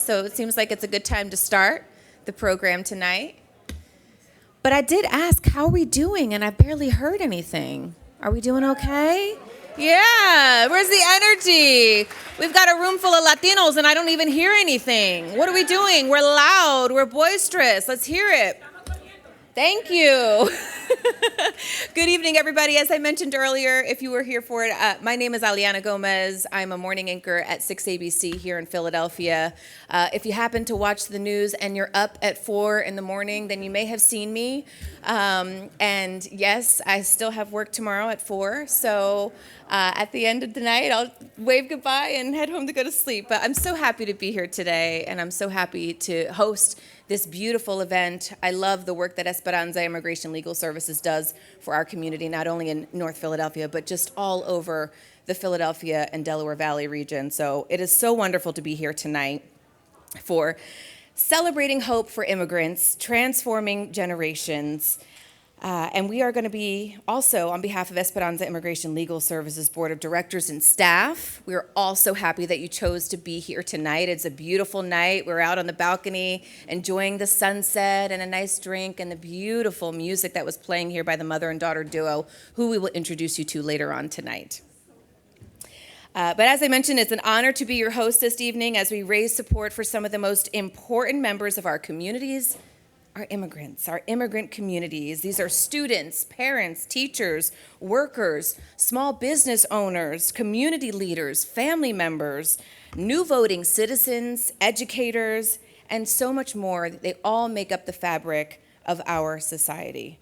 So it seems like it's a good time to start the program tonight. But I did ask, how are we doing? And I barely heard anything. Are we doing okay? Yeah, where's the energy? We've got a room full of Latinos and I don't even hear anything. What are we doing? We're loud, we're boisterous. Let's hear it. Thank you. Good evening, everybody. As I mentioned earlier, if you were here for it, my name is Aliana Gomez. I'm a morning anchor at 6 ABC here in Philadelphia. If you happen to watch the news and you're up at 4 in the morning, then you may have seen me. And yes, I still have work tomorrow at 4. So at the end of the night, I'll wave goodbye and head home to go to sleep. But I'm so happy to be here today, and I'm so happy to host this beautiful event. I love the work that Esperanza Immigration Legal Services does for our community, not only in North Philadelphia, but just all over the Philadelphia and Delaware Valley region. So it is so wonderful to be here tonight for celebrating hope for immigrants, transforming generations. And we are going to be also, on behalf of Esperanza Immigration Legal Services Board of Directors and staff, we're also happy that you chose to be here tonight. It's a beautiful night. We're out on the balcony enjoying the sunset and a nice drink and the beautiful music that was playing here by the mother and daughter duo, who we will introduce you to later on tonight. But as I mentioned, it's an honor to be your host this evening as we raise support for some of the most important members of our communities, our immigrants, our immigrant communities. These are students, parents, teachers, workers, small business owners, community leaders, family members, new voting citizens, educators, and so much more. They all make up the fabric of our society.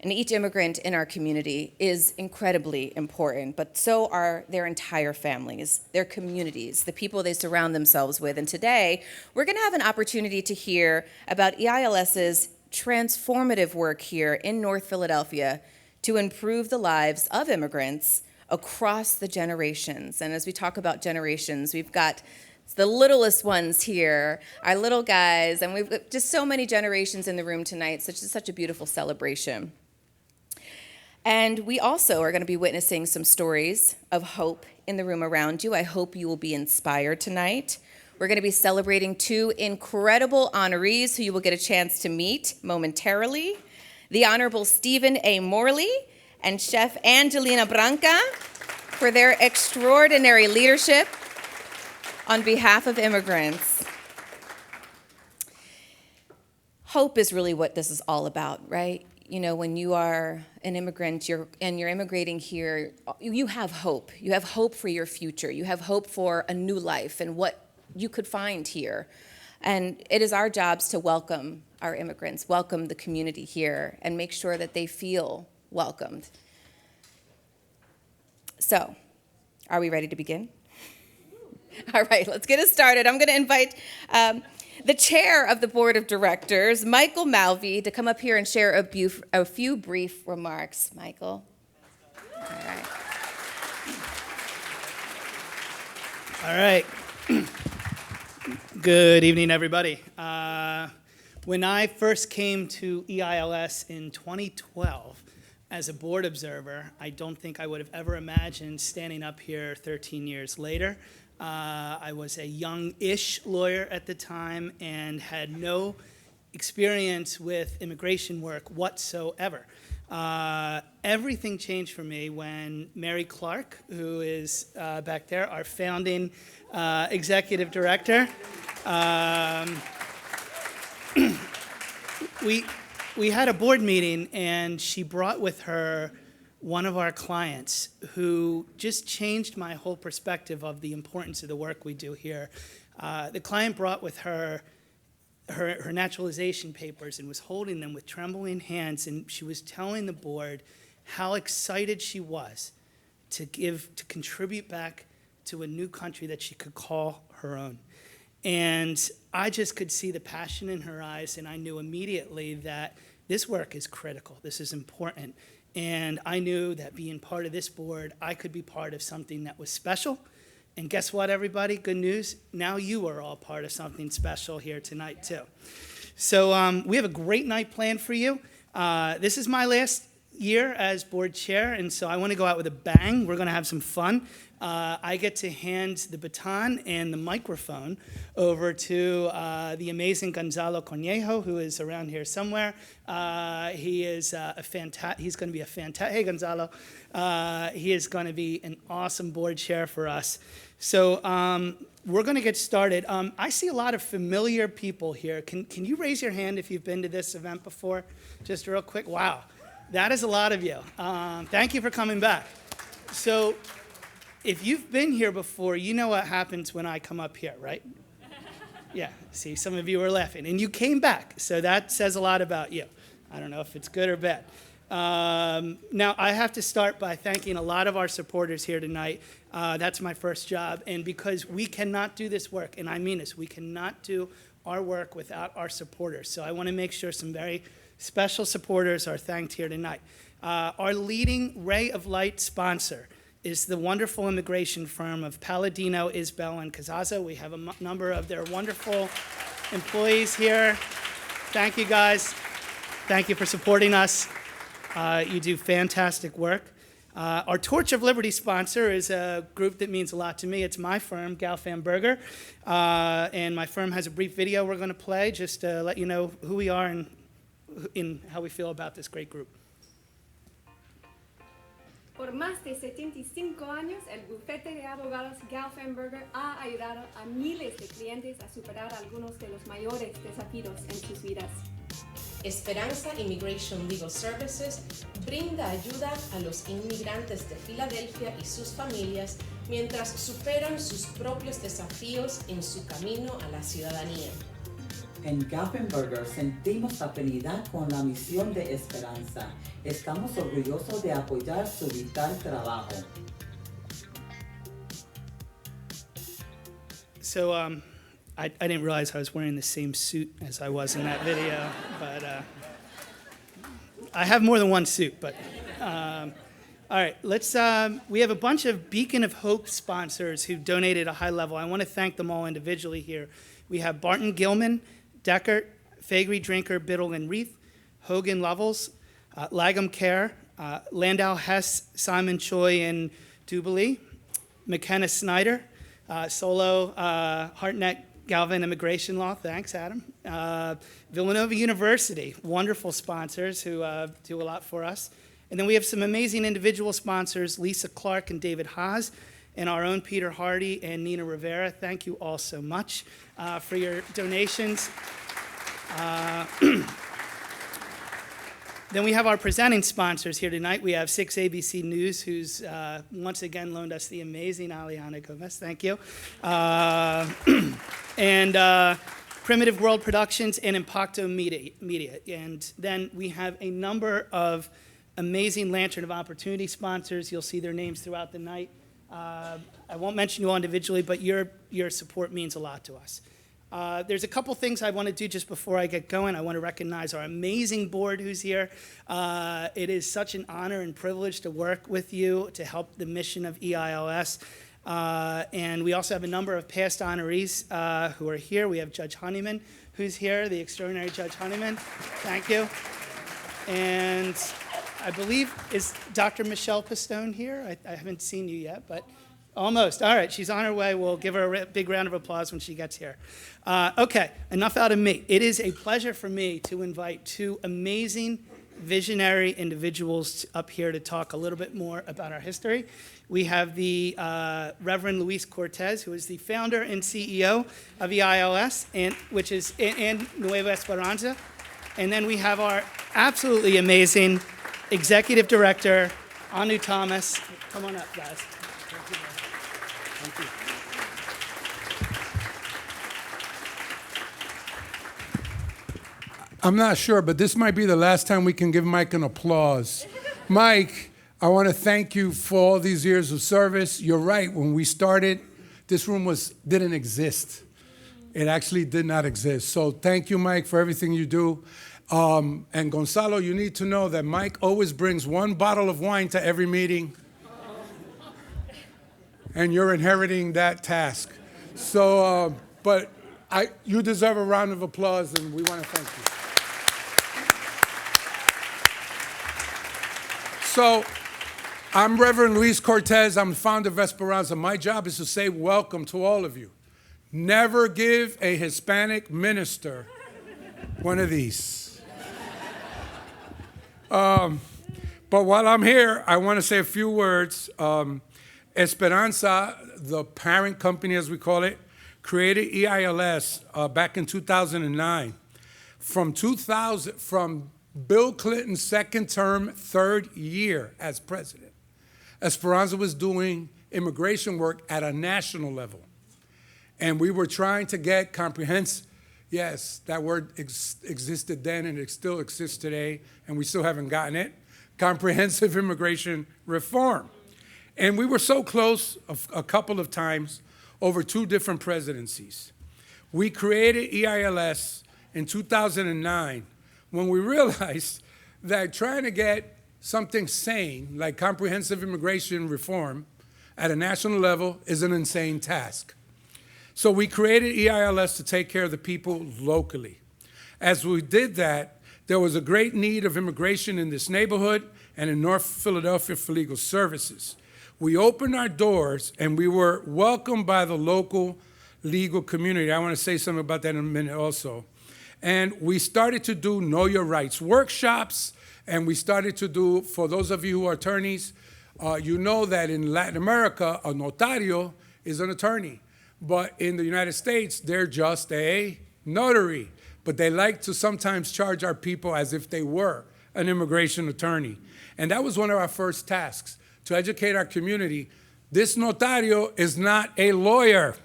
And each immigrant in our community is incredibly important, but so are their entire families, their communities, the people they surround themselves with. And today, we're going to have an opportunity to hear about EILS's transformative work here in North Philadelphia to improve the lives of immigrants across the generations. And as we talk about generations, we've got the littlest ones here, our little guys, and we've got just so many generations in the room tonight, such a beautiful celebration. And we also are going to be witnessing some stories of hope in the room around you. I hope you will be inspired tonight. We're going to be celebrating two incredible honorees who you will get a chance to meet momentarily. The Honorable Stephen A. Morley and Chef Angelina Branca for their extraordinary leadership on behalf of immigrants. Hope is really what this is all about, right? You know, when you are an immigrant you're immigrating here, you have hope. You have hope for your future. You have hope for a new life and what you could find here. And it is our jobs to welcome our immigrants, welcome the community here, and make sure that they feel welcomed. So, are we ready to begin? All right, let's get it started. I'm going to invite the chair of the board of directors, Michael Malvi, to come up here and share a few brief remarks. Michael. All right. All right. Good evening, everybody. When I first came to EILS in 2012 as a board observer, I don't think I would have ever imagined standing up here 13 years later. I was a young-ish lawyer at the time and had no experience with immigration work whatsoever. Everything changed for me when Mary Clark, who is back there, our founding executive director, we had a board meeting and she brought with her one of our clients who just changed my whole perspective of the importance of the work we do here. The client brought with her naturalization papers and was holding them with trembling hands, and she was telling the board how excited she was to contribute back to a new country that she could call her own. And I just could see the passion in her eyes, and I knew immediately that this work is critical, this is important. And I knew that being part of this board, I could be part of something that was special. And guess what, everybody? Good news. Now you are all part of something special here tonight, too. So we have a great night planned for you. This is my last year as board chair, and so I want to go out with a bang. We're going to have some fun. I get to hand the baton and the microphone over to the amazing Gonzalo Conejo, who is around here somewhere. He is he's going to be a fantastic. Hey, Gonzalo. He is going to be an awesome board chair for us. So we're going to get started. I see a lot of familiar people here. Can you raise your hand if you've been to this event before? Just real quick. Wow, that is a lot of you. Thank you for coming back. So if you've been here before, you know what happens when I come up here, right? Yeah, see, some of you are laughing. And you came back, so that says a lot about you. I don't know if it's good or bad. Now, I have to start by thanking a lot of our supporters here tonight. That's my first job. And because we cannot do this work, and I mean this, we cannot do our work without our supporters. So I want to make sure some very special supporters are thanked here tonight. Our leading Ray of Light sponsor is the wonderful immigration firm of Palladino, Isbell, and Casazza. We have a number of their wonderful employees here. Thank you, guys. Thank you for supporting us. You do fantastic work. Our Torch of Liberty sponsor is a group that means a lot to me. It's my firm, Galfan Berger, and my firm has a brief video we're going to play just to let you know who we are and how we feel about this great group. Por más de 75 años, el bufete de abogados Galfan Berger ha ayudado a miles de clientes a superar algunos de los mayores desafíos en sus vidas. Esperanza Immigration Legal Services brinda ayuda a los inmigrantes de Filadelfia y sus familias mientras superan sus propios desafíos en su camino a la ciudadanía. En Galfan Berger sentimos afinidad con la misión de Esperanza. Estamos orgullosos de apoyar su vital trabajo. So, I didn't realize I was wearing the same suit as I was in that video, but I have more than one suit. But all right, we have a bunch of Beacon of Hope sponsors who donated a high level. I want to thank them all individually here. We have Barton Gilman, Deckert, Faegre Drinker, Biddle and Reith, Hogan Levels, Lagum Care, Landau Hess, Simon Choi and Dubilee, McKenna Snyder, Solo, Hartnett Galvin Immigration Law, thanks, Adam. Villanova University, wonderful sponsors who do a lot for us. And then we have some amazing individual sponsors, Lisa Clark and David Haas, and our own Peter Hardy and Nina Rivera. Thank you all so much for your donations. Then we have our presenting sponsors here tonight. We have 6 ABC News, who's once again loaned us the amazing Aliana Gomez. Thank you. And Primitive World Productions and Impacto Media. And then we have a number of amazing Lantern of Opportunity sponsors. You'll see their names throughout the night. I won't mention you all individually, but your support means a lot to us. There's a couple things I want to do just before I get going. I want to recognize our amazing board who's here. It is such an honor and privilege to work with you to help the mission of EILS. And we also have a number of past honorees who are here. We have Judge Honeyman, who's here, the extraordinary Judge Honeyman. Thank you. And I believe, is Dr. Michelle Pistone here? I haven't seen you yet, but almost. All right, she's on her way. We'll give her a big round of applause when she gets here. Okay, enough out of me. It is a pleasure for me to invite 2 amazing visionary individuals up here to talk a little bit more about our history. We have the Reverend Luis Cortez, who is the founder and CEO of EILS, which is in Nueva Esperanza. And then we have our absolutely amazing Executive Director, Anu Thomas. Come on up, guys. Thank you. I'm not sure, but this might be the last time we can give Mike an applause. Mike, I want to thank you for all these years of service. You're right, when we started, this room didn't exist. It actually did not exist. So thank you, Mike, for everything you do. And Gonzalo, you need to know that Mike always brings 1 bottle of wine to every meeting. And you're inheriting that task. So, but you deserve a round of applause, and we want to thank you. So I'm Reverend Luis Cortez. I'm the founder of Esperanza. My job is to say welcome to all of you. Never give a Hispanic minister one of these. But while I'm here, I want to say a few words. Esperanza, the parent company, as we call it, created EILS back in 2009. From Bill Clinton's second term, third year as president, Esperanza was doing immigration work at a national level. And we were trying to get comprehensive, yes, that word existed then and it still exists today, and we still haven't gotten it, comprehensive immigration reform. And we were so close a couple of times over 2 different presidencies. We created EILS in 2009 when we realized that trying to get something sane, like comprehensive immigration reform, at a national level is an insane task. So we created EILS to take care of the people locally. As we did that, there was a great need of immigration in this neighborhood and in North Philadelphia for legal services. We opened our doors and we were welcomed by the local legal community. I want to say something about that in a minute also. And we started to do Know Your Rights workshops, and we started to do, for those of you who are attorneys, you know that in Latin America, a notario is an attorney. But in the United States, they're just a notary. But they like to sometimes charge our people as if they were an immigration attorney. And that was one of our first tasks, to educate our community. This notario is not a lawyer,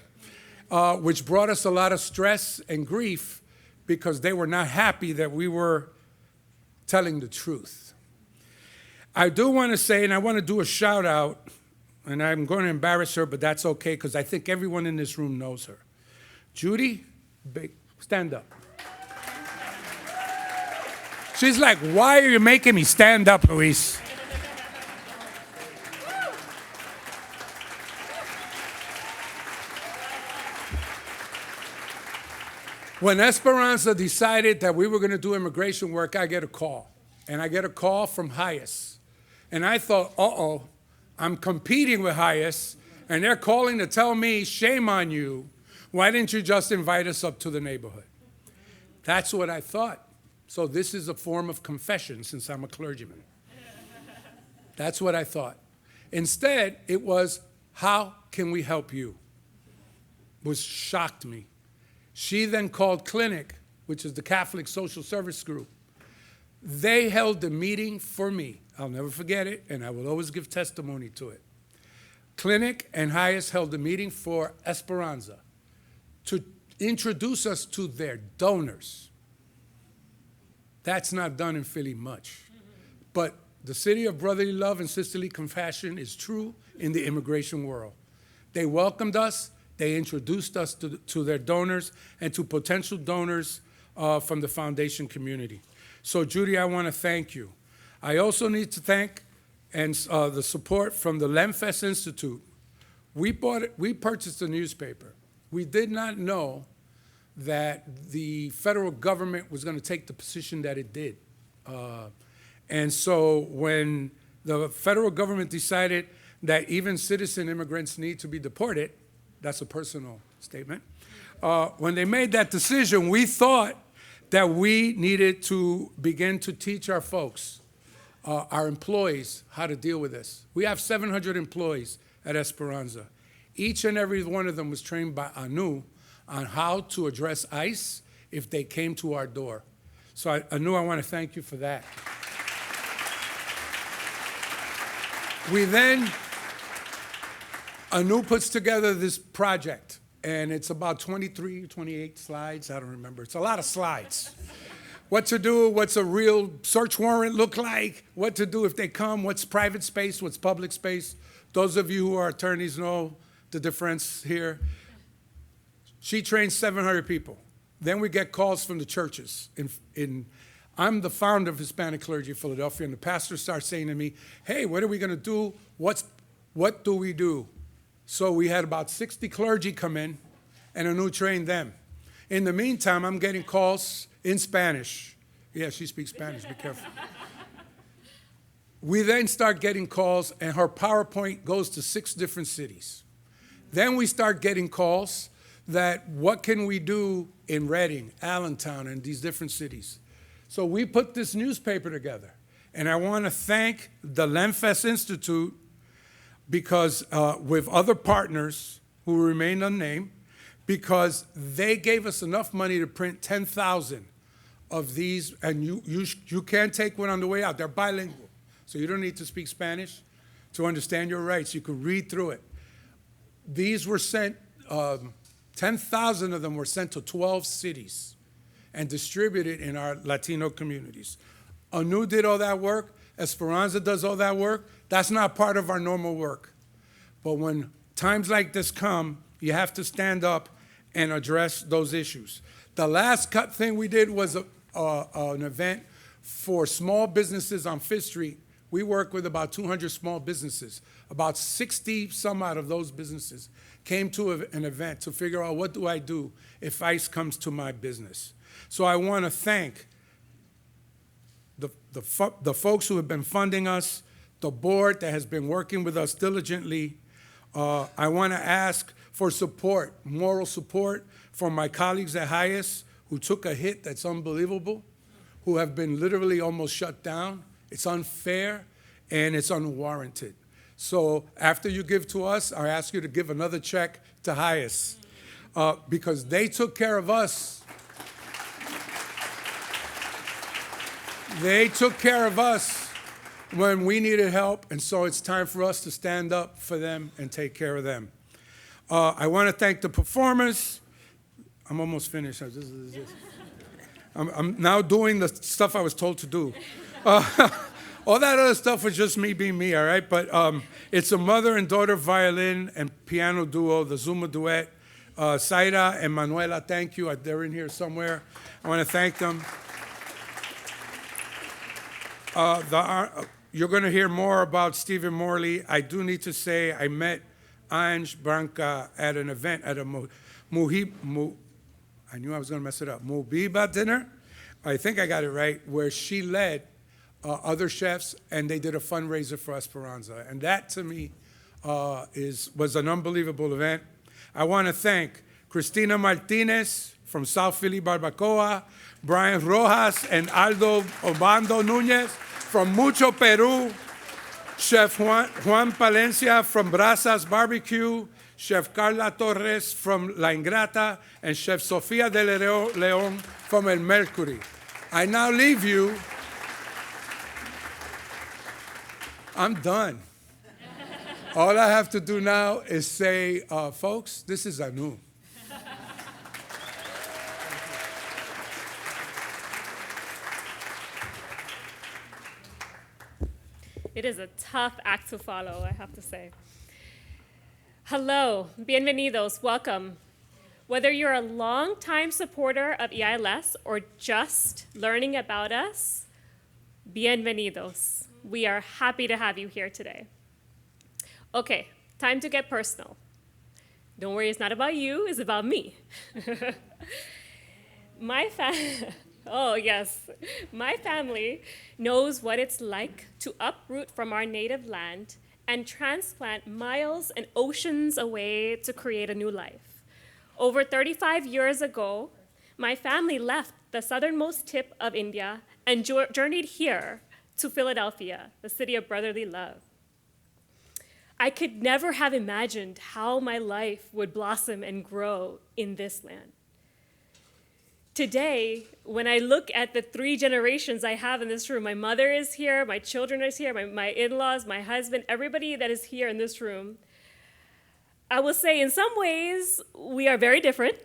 which brought us a lot of stress and grief because they were not happy that we were telling the truth. I do want to say, and I want to do a shout out, and I'm going to embarrass her, but that's okay because I think everyone in this room knows her. Judy, stand up. She's like, why are you making me stand up, Luis? When Esperanza decided that we were going to do immigration work, I get a call. And I get a call from Hayes. And I thought, uh-oh, I'm competing with Hayes, and they're calling to tell me, shame on you. Why didn't you just invite us up to the neighborhood? That's what I thought. So this is a form of confession since I'm a clergyman. That's what I thought. Instead, it was, how can we help you? Which shocked me. She then called Clinic, which is the Catholic Social Service Group. They held a meeting for me. I'll never forget it, and I will always give testimony to it. Clinic and Hayes held a meeting for Esperanza to introduce us to their donors. That's not done in Philly much. But the city of brotherly love and sisterly compassion is true in the immigration world. They welcomed us. They introduced us to their donors and to potential donors from the foundation community. So, Judy, I want to thank you. I also need to thank the support from the Lemfest Institute. We purchased a newspaper. We did not know that the federal government was going to take the position that it did. And so when the federal government decided that even citizen immigrants need to be deported, that's a personal statement, when they made that decision, we thought that we needed to begin to teach our folks, our employees, how to deal with this. We have 700 employees at Esperanza. Each and every one of them was trained by Anu on how to address ICE if they came to our door. So Anu, I want to thank you for that. Anu puts together this project, and it's about 23, 28 slides. I don't remember. It's a lot of slides. What to do, what's a real search warrant look like, what to do if they come, what's private space, what's public space. Those of you who are attorneys know the difference here. She trains 700 people. Then we get calls from the churches. I'm the founder of Hispanic Clergy of Philadelphia, and the pastor starts saying to me, hey, what are we going to do? What do we do? So we had about 60 clergy come in, and Anu trained them. In the meantime, I'm getting calls in Spanish. Yeah, she speaks Spanish, be careful. We then start getting calls, and her PowerPoint goes to 6 different cities. Then we start getting calls that what can we do in Reading, Allentown, and these different cities. So we put this newspaper together. And I want to thank the Lenfest Institute because with other partners who remain unnamed, because they gave us enough money to print 10,000 of these, and you can take one on the way out. They're bilingual, so you don't need to speak Spanish to understand your rights. You can read through it. These were sent, 10,000 of them were sent to 12 cities and distributed in our Latino communities. Anu did all that work. Esperanza does all that work. That's not part of our normal work. But when times like this come, you have to stand up and address those issues. The last cut thing we did was an event for small businesses on Fifth Street. We work with about 200 small businesses. About 60 some out of those businesses came to an event to figure out, what do I do if ICE comes to my business? So I want to thank the folks who have been funding us, the board that has been working with us diligently. I want to ask for support, moral support, from my colleagues at HIAS who took a hit that's unbelievable, who have been literally almost shut down. It's unfair and it's unwarranted. So after you give to us, I ask you to give another check to HIAS because they took care of us. They took care of us when we needed help, and so it's time for us to stand up for them and take care of them. I want to thank the performers. I'm almost finished. I'm now doing the stuff I was told to do. All that other stuff was just me being me, all right? But it's a mother and daughter violin and piano duo, the Zuma duet. Zaira and Manuela, thank you. They're in here somewhere. I want to thank them. You're going to hear more about Stephen Morley. I do need to say I met Ange Branca at an event at a I knew I was going to mess it up. Mubiba dinner. I think I got it right, where she led other chefs, and they did a fundraiser for Esperanza. And that, to me, was an unbelievable event. I want to thank Cristina Martinez from South Philly Barbacoa, Brian Rojas and Aldo Obando Nunez from Mucho Peru, Chef Juan Palencia from Brasas Barbecue, Chef Carla Torres from La Ingrata, and Chef Sofia de Leon from El Mercury. I now leave you. I'm done. All I have to do now is say, folks, this is Anu. It is a tough act to follow, I have to say. Hello, bienvenidos, welcome. Whether you're a longtime supporter of EILS or just learning about us, bienvenidos. We are happy to have you here today. Okay, time to get personal. Don't worry, it's not about you, it's about me. Oh, yes. My family knows what it's like to uproot from our native land and transplant miles and oceans away to create a new life. Over 35 years ago, my family left the southernmost tip of India and journeyed here to Philadelphia, the city of brotherly love. I could never have imagined how my life would blossom and grow in this land. Today, when I look at the 3 generations I have in this room, my mother is here, my children are here, my in-laws, my husband, everybody that is here in this room, I will say in some ways we are very different,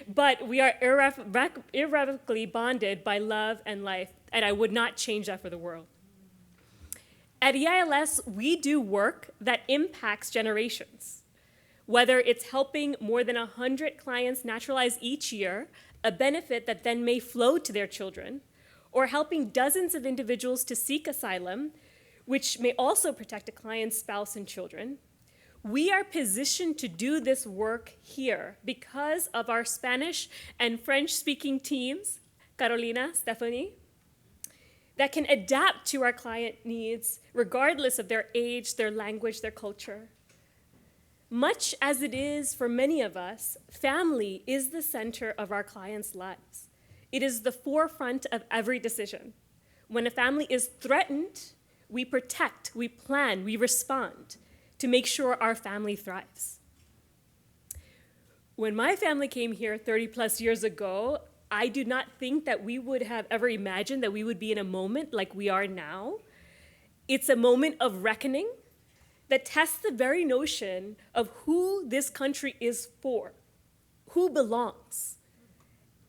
but we are irrevocably bonded by love and life, and I would not change that for the world. At EILS, we do work that impacts generations, whether it's helping more than 100 clients naturalize each year, a benefit that then may flow to their children, or helping dozens of individuals to seek asylum, which may also protect a client's spouse and children. We are positioned to do this work here because of our Spanish and French-speaking teams, Carolina, Stephanie, that can adapt to our client needs regardless of their age, their language, their culture. Much as it is for many of us, family is the center of our clients' lives. It is the forefront of every decision. When a family is threatened, we protect, we plan, we respond to make sure our family thrives. When my family came here 30 plus years ago, I do not think that we would have ever imagined that we would be in a moment like we are now. It's a moment of reckoning that tests the very notion of who this country is for, who belongs.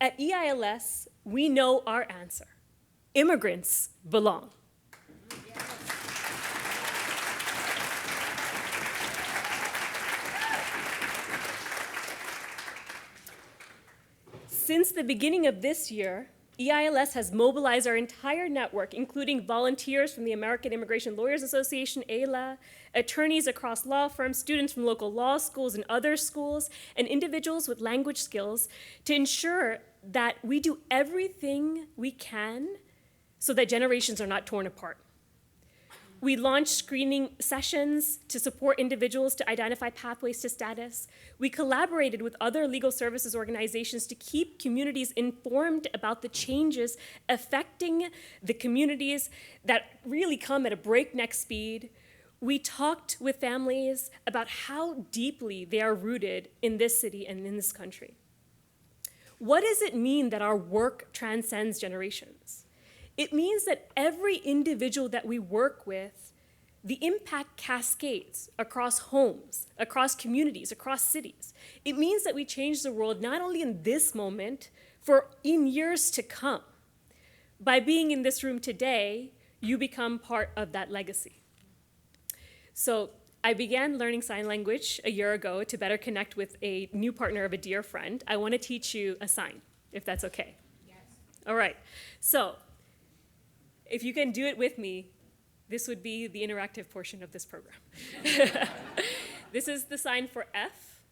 At EILS, we know our answer. Immigrants belong. Since the beginning of this year, EILS has mobilized our entire network, including volunteers from the American Immigration Lawyers Association, AILA, attorneys across law firms, students from local law schools and other schools, and individuals with language skills to ensure that we do everything we can so that generations are not torn apart. We launched screening sessions to support individuals to identify pathways to status. We collaborated with other legal services organizations to keep communities informed about the changes affecting the communities that really come at a breakneck speed. We talked with families about how deeply they are rooted in this city and in this country. What does it mean that our work transcends generations? It means that every individual that we work with, the impact cascades across homes, across communities, across cities. It means that we change the world not only in this moment, for in years to come. By being in this room today, you become part of that legacy. So I began learning sign language a year ago to better connect with a new partner of a dear friend. I want to teach you a sign, if that's okay. Yes. All right. So if you can do it with me, this would be the interactive portion of this program. This is the sign for F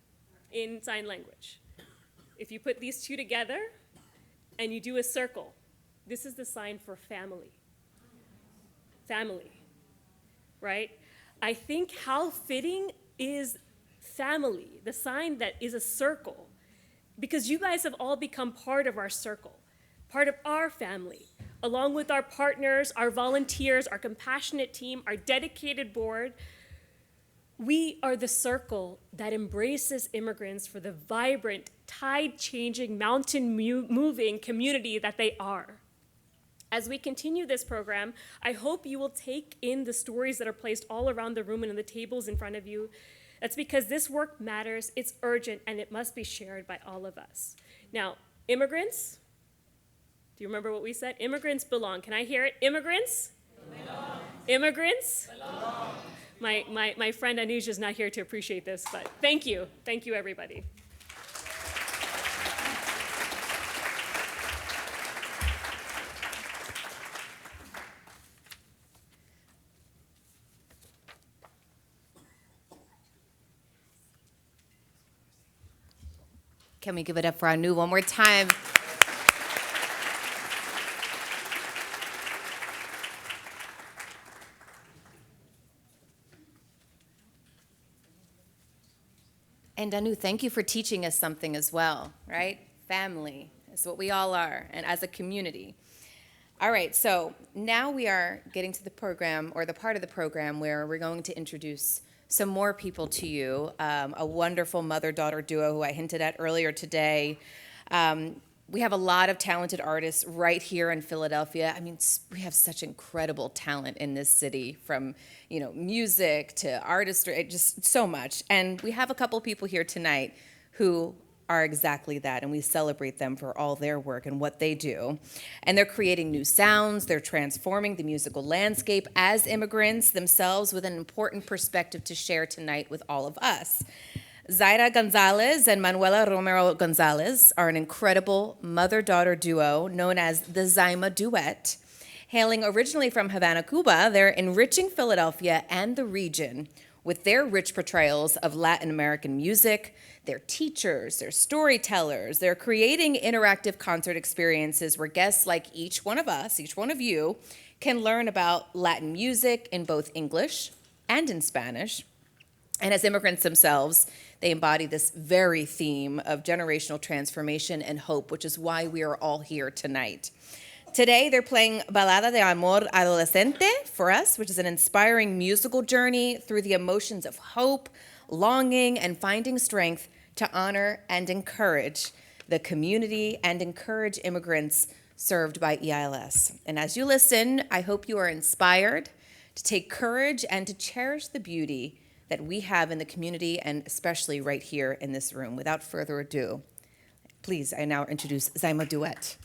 in sign language. If you put these two together and you do a circle, this is the sign for family. Family, right? I think how fitting is family, the sign that is a circle, because you guys have all become part of our circle, part of our family, along with our partners, our volunteers, our compassionate team, our dedicated board. We are the circle that embraces immigrants for the vibrant, tide-changing, mountain-moving community that they are. As we continue this program, I hope you will take in the stories that are placed all around the room and on the tables in front of you. That's because this work matters, it's urgent, and it must be shared by all of us. Now, immigrants, do you remember what we said? Immigrants belong. Can I hear it? Immigrants? Belong. Immigrants? Belong. My friend Anuj is not here to appreciate this, but thank you. Thank you, everybody. Can we give it up for Anu one more time? And Anu, thank you for teaching us something as well, right? Family is what we all are, and as a community. All right, so now we are getting to the program, or the part of the program where we're going to introduce some more people to you, a wonderful mother-daughter duo who I hinted at earlier today. We have a lot of talented artists right here in Philadelphia. I mean, we have such incredible talent in this city, from music to artistry, just so much. And we have a couple people here tonight who are exactly that, and we celebrate them for all their work and what they do. And they're creating new sounds, they're transforming the musical landscape as immigrants themselves, with an important perspective to share tonight with all of us. Zaira Gonzalez and Manuela Romero Gonzalez are an incredible mother-daughter duo known as the Zaima Duet. Hailing originally from Havana, Cuba, they're enriching Philadelphia and the region with their rich portrayals of Latin American music. They're teachers, they're storytellers, they're creating interactive concert experiences where guests like each one of us, each one of you, can learn about Latin music in both English and in Spanish. And as immigrants themselves, they embody this very theme of generational transformation and hope, which is why we are all here tonight. Today, they're playing Balada de Amor Adolescente for us, which is an inspiring musical journey through the emotions of hope, longing, and finding strength to honor and encourage the community and encourage immigrants served by EILS. And as you listen, I hope you are inspired to take courage and to cherish the beauty that we have in the community and especially right here in this room. Without further ado, please, I now introduce Zaima Duet.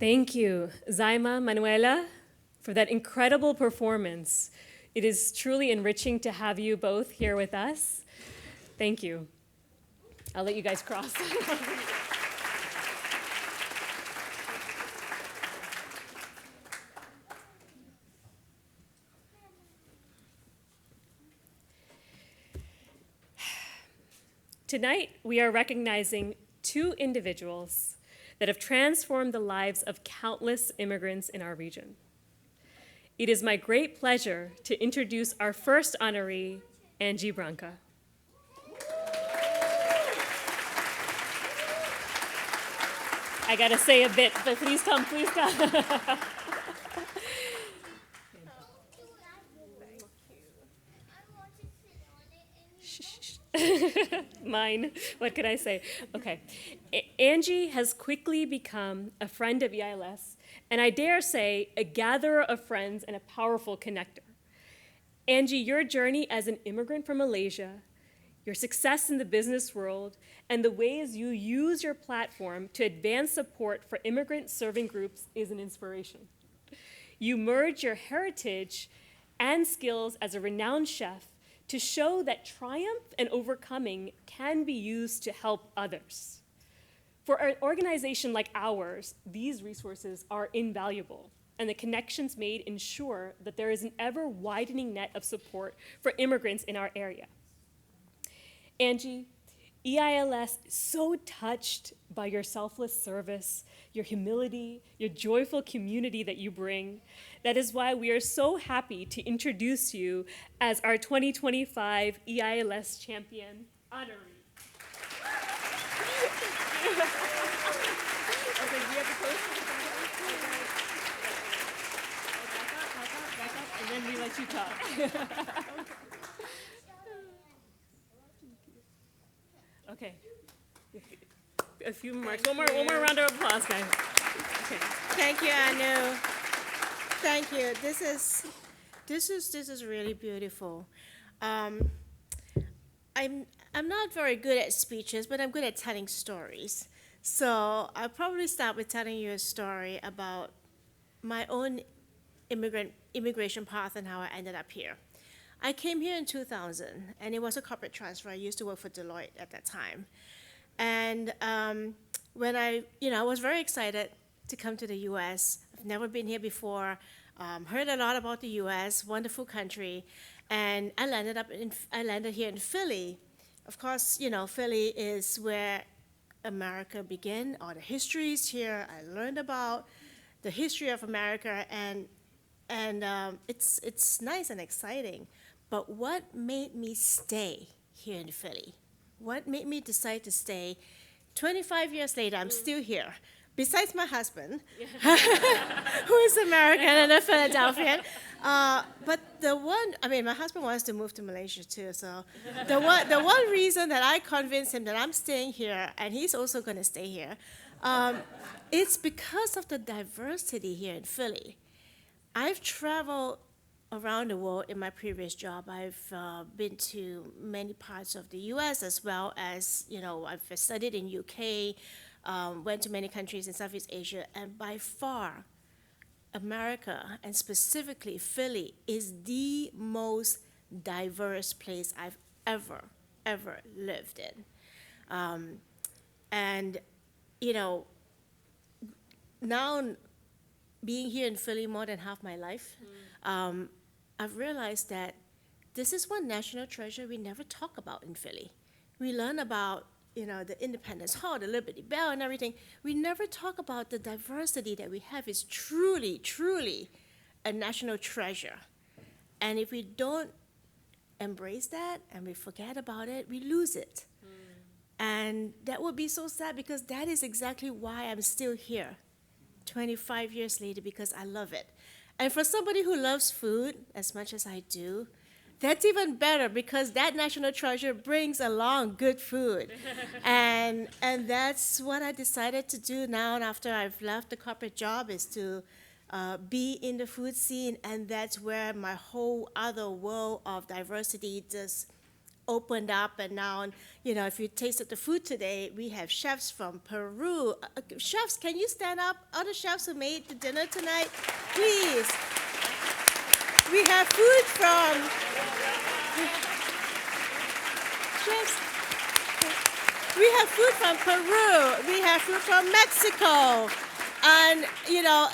Thank you, Zaima, Manuela, for that incredible performance. It is truly enriching to have you both here with us. Thank you. I'll let you guys cross. Tonight, we are recognizing two individuals that have transformed the lives of countless immigrants in our region. It is my great pleasure to introduce our first honoree, Angie Branca. I gotta say a bit, but please come, please come. Mine, what could I say? Okay. Angie has quickly become a friend of EILS, and I dare say a gatherer of friends and a powerful connector. Angie, your journey as an immigrant from Malaysia, your success in the business world, and the ways you use your platform to advance support for immigrant serving groups is an inspiration. You merge your heritage and skills as a renowned chef to show that triumph and overcoming can be used to help others. For an organization like ours, these resources are invaluable, and the connections made ensure that there is an ever-widening net of support for immigrants in our area. Angie, EILS is so touched by your selfless service, your humility, your joyful community that you bring. That is why we are so happy to introduce you as our 2025 EILS champion honoree. Okay, we have the poster. Back up, and then we let you talk. Okay. A few more. One more round of applause, guys. Okay. Thank you, Anu. Thank you. This is really beautiful. I'm not very good at speeches, but I'm good at telling stories. So I'll probably start with telling you a story about my own immigration path and how I ended up here. I came here in 2000, and it was a corporate transfer. I used to work for Deloitte at that time. And when I was very excited to come to the U.S. I've never been here before, heard a lot about the U.S., wonderful country, and I landed here in Philly. Of course, Philly is where America began. All the history is here. I learned about the history of America, and it's nice and exciting. But what made me stay here in Philly? What made me decide to stay? 25 years later, I'm still here. Besides my husband, who is American and a Philadelphian. But my husband wants to move to Malaysia too. So the one reason that I convinced him that I'm staying here and he's also going to stay here, it's because of the diversity here in Philly. I've traveled around the world in my previous job. I've been to many parts of the U.S. as well as, I've studied in UK, went to many countries in Southeast Asia, and by far, America, and specifically Philly, is the most diverse place I've ever lived in. Now being here in Philly more than half my life, I've realized that this is one national treasure we never talk about in Philly. We learn about, the Independence Hall, the Liberty Bell and everything. We never talk about the diversity that we have is truly, truly a national treasure. And if we don't embrace that and we forget about it, we lose it. And that would be so sad because that is exactly why I'm still here 25 years later, because I love it. And for somebody who loves food as much as I do, that's even better because that national treasure brings along good food. and that's what I decided to do now after I've left the corporate job, is to be in the food scene, and that's where my whole other world of diversity just opened up, and now, you know, if you tasted the food today, we have chefs from Peru. Chefs, can you stand up? Other chefs who made the dinner tonight, please. We have food from chefs. We have food from Peru. We have food from Mexico. And, you know,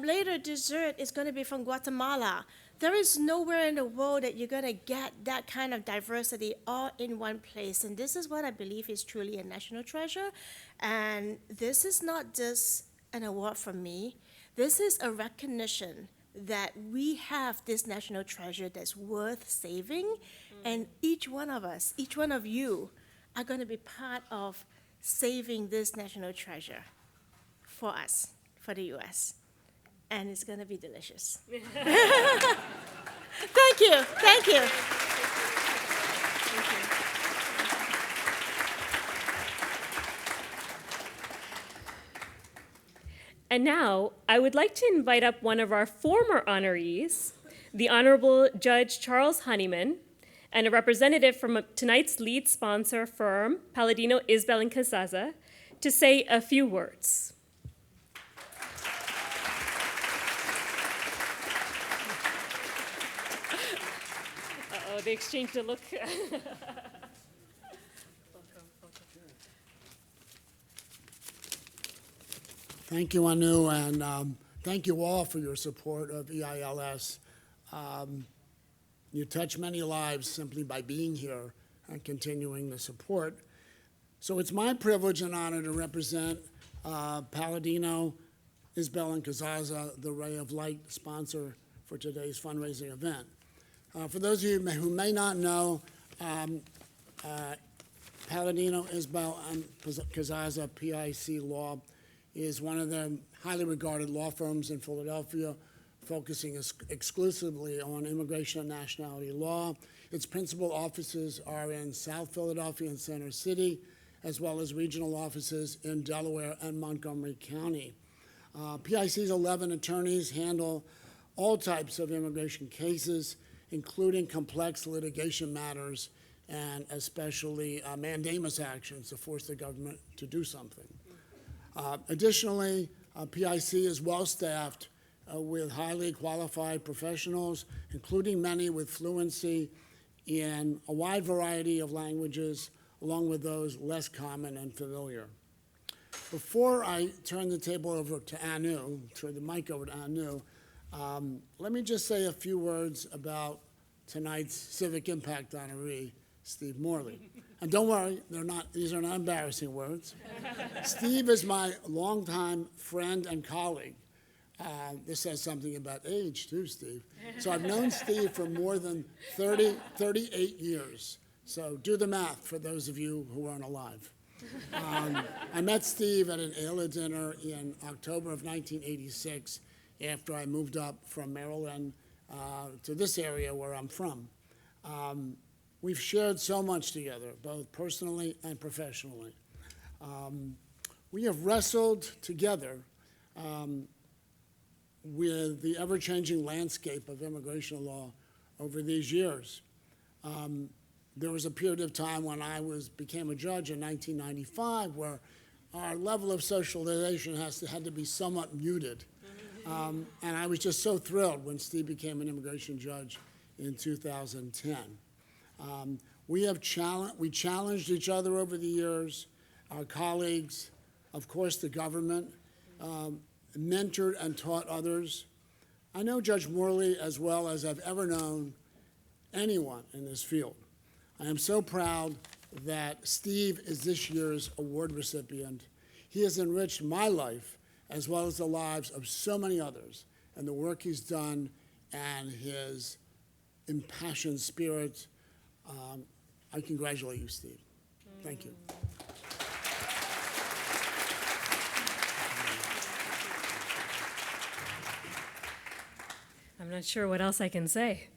later dessert is going to be from Guatemala. There is nowhere in the world that you're going to get that kind of diversity all in one place. And this is what I believe is truly a national treasure. And this is not just an award from me. This is a recognition that we have this national treasure that's worth saving. And each one of us, each one of you, are going to be part of saving this national treasure for us, for the U.S., and it's going to be delicious. Thank you, thank you. And now, I would like to invite up one of our former honorees, the Honorable Judge Charles Honeyman, and a representative from tonight's lead sponsor firm, Palladino, Isbell, and Casaza, to say a few words. Uh-oh, they exchanged a look. Thank you, Anu, and thank you all for your support of EILS. You touch many lives simply by being here and continuing the support. So it's my privilege and honor to represent Palladino, Isbell, and Casaza, the Ray of Light sponsor for today's fundraising event. For those of you who may not know, Palladino, Isbell, and Casaza, PIC Law, is one of the highly regarded law firms in Philadelphia, focusing exclusively on immigration and nationality law. Its principal offices are in South Philadelphia and Center City, as well as regional offices in Delaware and Montgomery County. PIC's 11 attorneys handle all types of immigration cases, including complex litigation matters and especially mandamus actions to force the government to do something. Additionally, PIC is well-staffed with highly qualified professionals, including many with fluency in a wide variety of languages, along with those less common and familiar. Before I turn the table over to Anu, turn the mic over to Anu, let me just say a few words about tonight's Civic Impact honoree, Steve Morley. And don't worry, these are not embarrassing words. Steve is my longtime friend and colleague. This says something about age, too, Steve. So I've known Steve for more than 38 years. So do the math for those of you who aren't alive. I met Steve at an EILS dinner in October of 1986 after I moved up from Maryland to this area where I'm from. We've shared so much together, both personally and professionally. We have wrestled together with the ever-changing landscape of immigration law over these years. There was a period of time when I became a judge in 1995 where our level of socialization had to be somewhat muted. And I was just so thrilled when Steve became an immigration judge in 2010. We challenged each other over the years, our colleagues, of course the government, mentored and taught others. I know Judge Morley as well as I've ever known anyone in this field. I am so proud that Steve is this year's award recipient. He has enriched my life as well as the lives of so many others, and the work he's done and his impassioned spirit. I congratulate you, Steve. Thank you. I'm not sure what else I can say.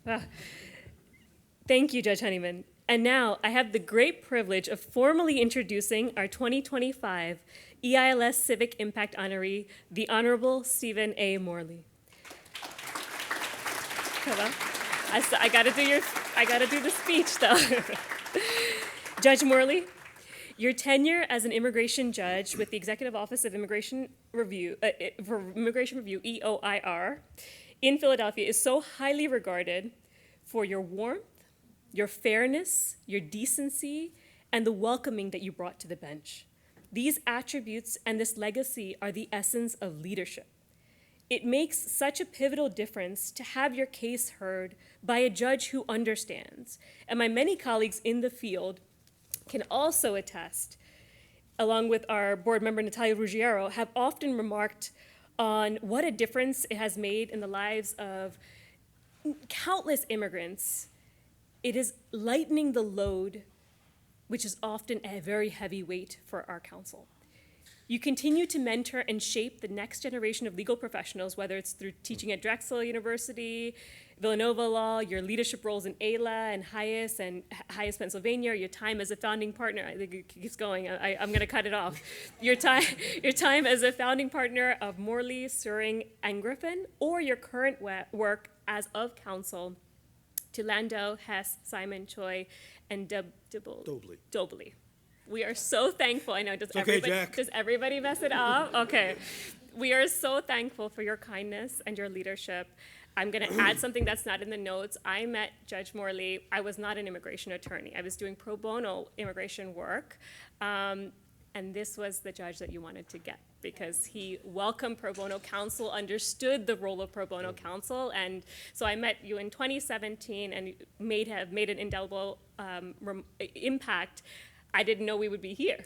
Thank you, Judge Honeyman. And now I have the great privilege of formally introducing our 2025 EILS Civic Impact honoree, the Honorable Stephen A. Morley. Hello. I gotta do the speech though. Judge Morley, your tenure as an immigration judge with the Executive Office of Immigration Review, EOIR, in Philadelphia is so highly regarded for your warmth, your fairness, your decency, and the welcoming that you brought to the bench. These attributes and this legacy are the essence of leadership. It makes such a pivotal difference to have your case heard by a judge who understands. And my many colleagues in the field can also attest, along with our board member Natalia Ruggiero, have often remarked on what a difference it has made in the lives of countless immigrants. It is lightening the load, which is often a very heavy weight for our council. You continue to mentor and shape the next generation of legal professionals, whether it's through teaching at Drexel University, Villanova Law, your leadership roles in AILA and Hayes, Pennsylvania, your time as a founding partner. I think it keeps going. I'm going to cut it off. Your time as a founding partner of Morley, Suring, and Griffin, or your current work as of counsel to Landau, Hess, Simon, Choi, and Dobley. We are so thankful. I know, does everybody mess it up? Okay. We are so thankful for your kindness and your leadership. I'm going to add something that's not in the notes. I met Judge Morley. I was not an immigration attorney. I was doing pro bono immigration work. And this was the judge that you wanted to get because he welcomed pro bono counsel, understood the role of pro bono counsel. And so I met you in 2017 and have made an indelible impact. I didn't know we would be here.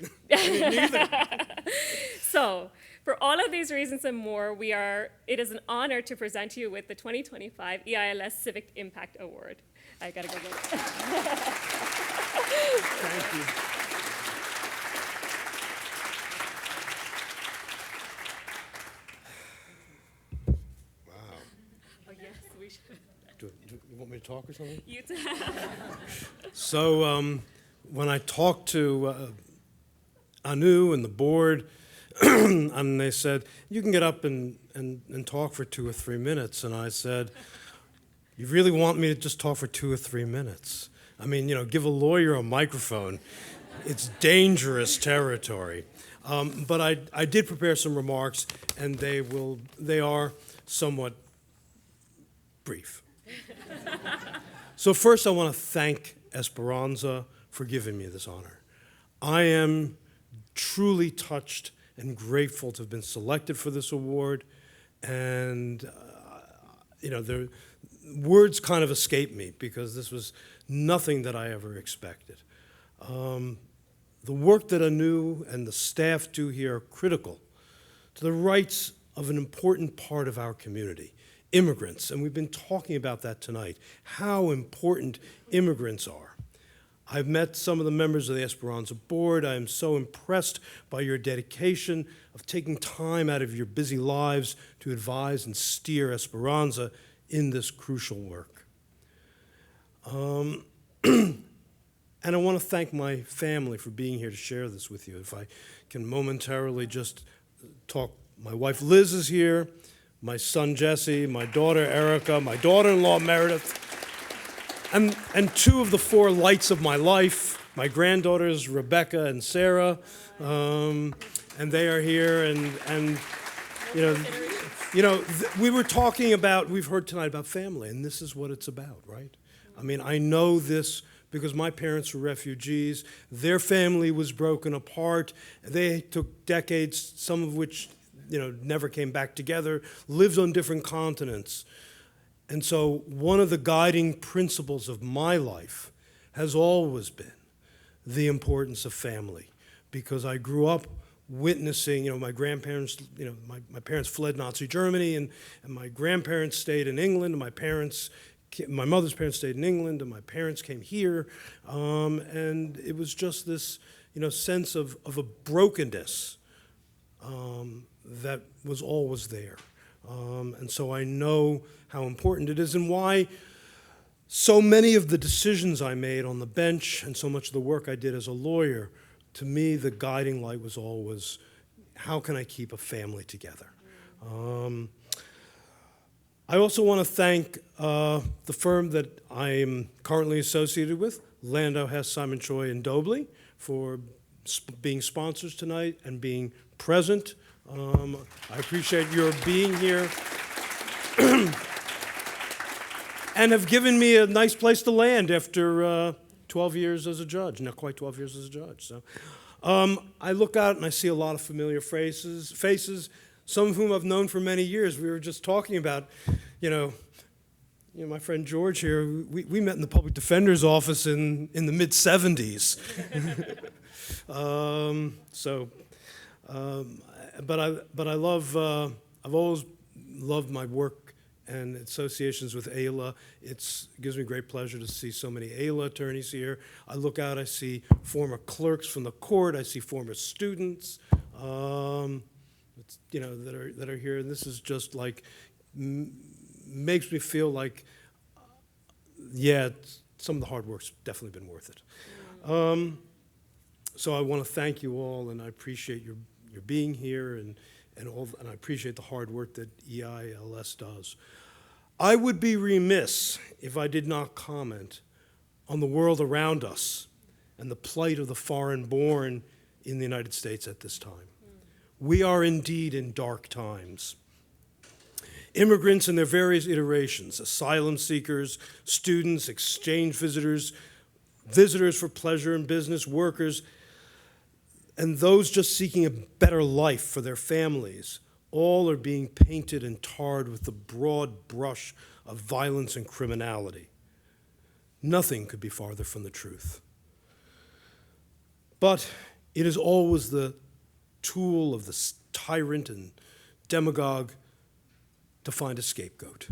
So, for all of these reasons and more, it is an honor to present you with the 2025 EILS Civic Impact Award. I gotta go get it. Thank you. Wow. Oh yes, we should. Do you want me to talk or something? You too. So, when I talked to Anu and the board, and they said, you can get up and talk for 2 or 3 minutes. And I said, you really want me to just talk for 2 or 3 minutes? I mean, give a lawyer a microphone. It's dangerous territory. But I did prepare some remarks, and they are somewhat brief. So first I want to thank Esperanza for giving me this honor. I am truly touched and grateful to have been selected for this award, and the words kind of escape me because this was nothing that I ever expected. The work that Anu and the staff do here are critical to the rights of an important part of our community, immigrants, and we've been talking about that tonight, how important immigrants are. I've met some of the members of the Esperanza board. I am so impressed by your dedication of taking time out of your busy lives to advise and steer Esperanza in this crucial work. And I want to thank my family for being here to share this with you. If I can momentarily just talk, my wife Liz is here, my son Jesse, my daughter Erica, my daughter-in-law Meredith, and 2 of the 4 lights of my life, my granddaughters Rebecca and Sarah, and they are here. And we were talking about, we've heard tonight about family, and this is what it's about, right? I mean, I know this because my parents were refugees. Their family was broken apart. They took decades, some of which never came back together, lived on different continents. And so one of the guiding principles of my life has always been the importance of family, because I grew up witnessing, my grandparents, my parents fled Nazi Germany, and my grandparents stayed in England, and my mother's parents stayed in England, and my parents came here, and it was just this, sense of a brokenness that was always there. And so I know how important it is and why so many of the decisions I made on the bench and so much of the work I did as a lawyer, to me, the guiding light was always, how can I keep a family together? I also want to thank the firm that I am currently associated with, Landau, Hess, Simon Choi, and Dobley, for being sponsors tonight and being present. I appreciate your being here and have given me a nice place to land after 12 years as a judge, not quite 12 years as a judge. So I look out and I see a lot of familiar faces, some of whom I've known for many years. We were just talking about, my friend George here, we met in the public defender's office in the mid-'70s. But I love, I've always loved my work and associations with EILA. It gives me great pleasure to see so many EILA attorneys here. I look out, I see former clerks from the court, I see former students, that are here, and this is just like, makes me feel like, some of the hard work's definitely been worth it. So I want to thank you all, and I appreciate your being here, and I appreciate the hard work that EILS does. I would be remiss if I did not comment on the world around us and the plight of the foreign-born in the United States at this time. We are indeed in dark times. Immigrants in their various iterations, asylum seekers, students, exchange visitors, visitors for pleasure and business, workers, and those just seeking a better life for their families, all are being painted and tarred with the broad brush of violence and criminality. Nothing could be farther from the truth. But it is always the tool of the tyrant and demagogue to find a scapegoat.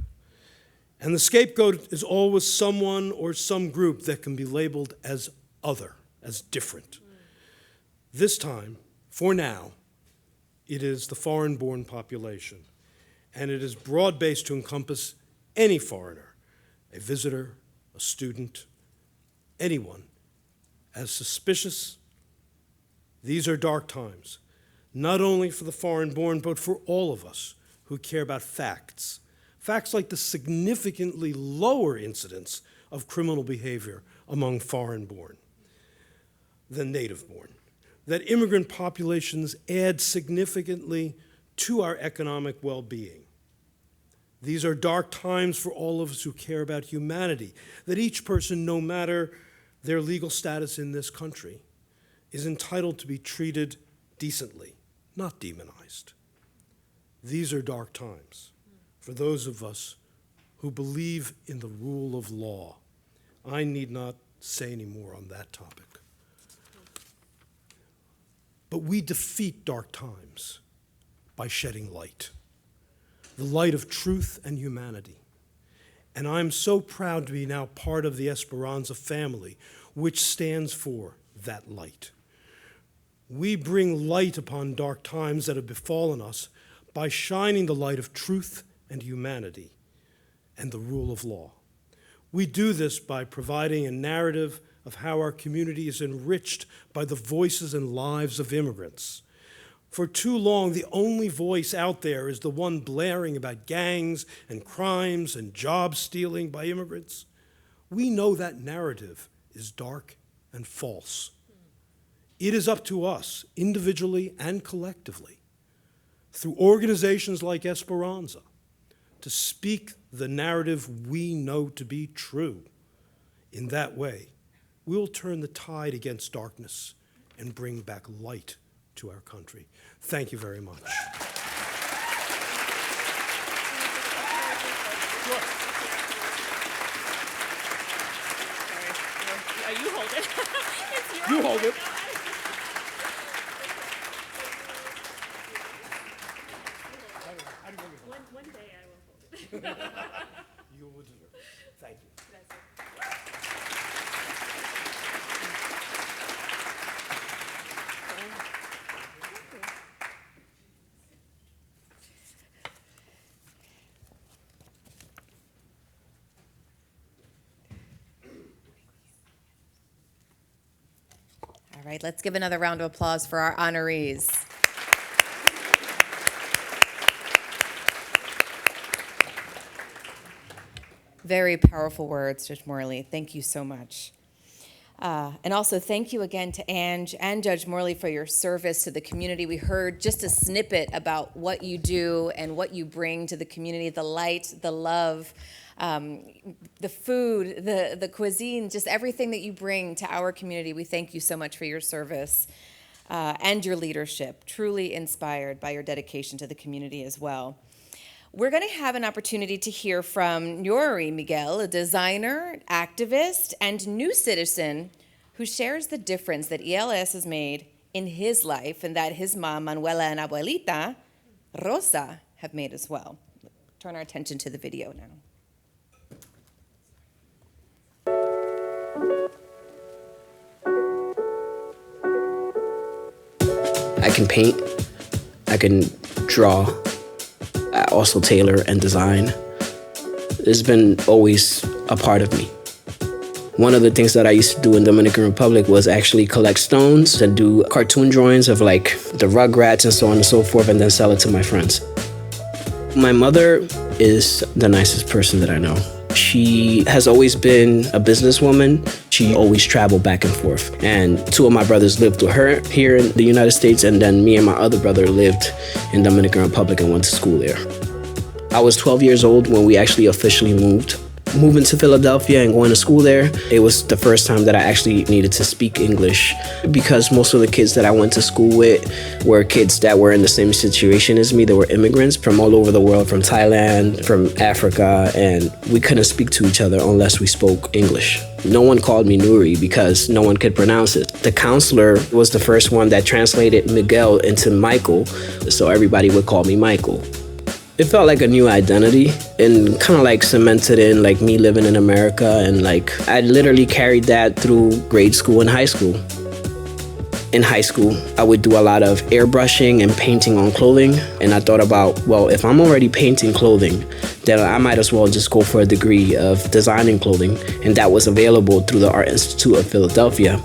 And the scapegoat is always someone or some group that can be labeled as other, as different. This time, for now, it is the foreign-born population, and it is broad-based to encompass any foreigner, a visitor, a student, anyone, as suspicious. These are dark times, not only for the foreign-born, but for all of us who care about facts. Facts like the significantly lower incidence of criminal behavior among foreign-born than native-born. That immigrant populations add significantly to our economic well-being. These are dark times for all of us who care about humanity, that each person, no matter their legal status in this country, is entitled to be treated decently, not demonized. These are dark times for those of us who believe in the rule of law. I need not say any more on that topic. But we defeat dark times by shedding light, the light of truth and humanity. And I'm so proud to be now part of the Esperanza family, which stands for that light. We bring light upon dark times that have befallen us by shining the light of truth and humanity and the rule of law. We do this by providing a narrative of how our community is enriched by the voices and lives of immigrants. For too long, the only voice out there is the one blaring about gangs and crimes and job stealing by immigrants. We know that narrative is dark and false. It is up to us, individually and collectively, through organizations like Esperanza, to speak the narrative we know to be true. In that way, we'll turn the tide against darkness and bring back light to our country. Thank you very much. You hold it. You hold it. One day I will hold it. You will deserve it. Thank you. All right, let's give another round of applause for our honorees. Very powerful words, Judge Morley. Thank you so much. And also thank you again to Ange and Judge Morley for your service to the community. We heard just a snippet about what you do and what you bring to the community, the light, the love, the food, the cuisine, just everything that you bring to our community. We thank you so much for your service and your leadership, truly inspired by your dedication to the community as well. We're going to have an opportunity to hear from Neury Miguel, a designer, activist, and new citizen who shares the difference that EILS has made in his life and that his mom, Manuela, and abuelita, Rosa, have made as well. Turn our attention to the video now. I can paint, I can draw, I also tailor and design. It's been always a part of me. One of the things that I used to do in Dominican Republic was actually collect stones and do cartoon drawings of like the Rugrats and so on and so forth, and then sell it to my friends. My mother is the nicest person that I know. She has always been a businesswoman. She always traveled back and forth. And two of my brothers lived with her here in the United States, and then me and my other brother lived in Dominican Republic and went to school there. I was 12 years old when we actually officially moved. Moving to Philadelphia and going to school there, it was the first time that I actually needed to speak English, because most of the kids that I went to school with were kids that were in the same situation as me. They were immigrants from all over the world, from Thailand, from Africa, and we couldn't speak to each other unless we spoke English. No one called me Neury because no one could pronounce it. The counselor was the first one that translated Miguel into Michael, so everybody would call me Michael. It felt like a new identity and kind of like cemented in like me living in America, and like I literally carried that through grade school and high school. In high school, I would do a lot of airbrushing and painting on clothing, and I thought about, well, if I'm already painting clothing, then I might as well just go for a degree of designing clothing, and that was available through the Art Institute of Philadelphia.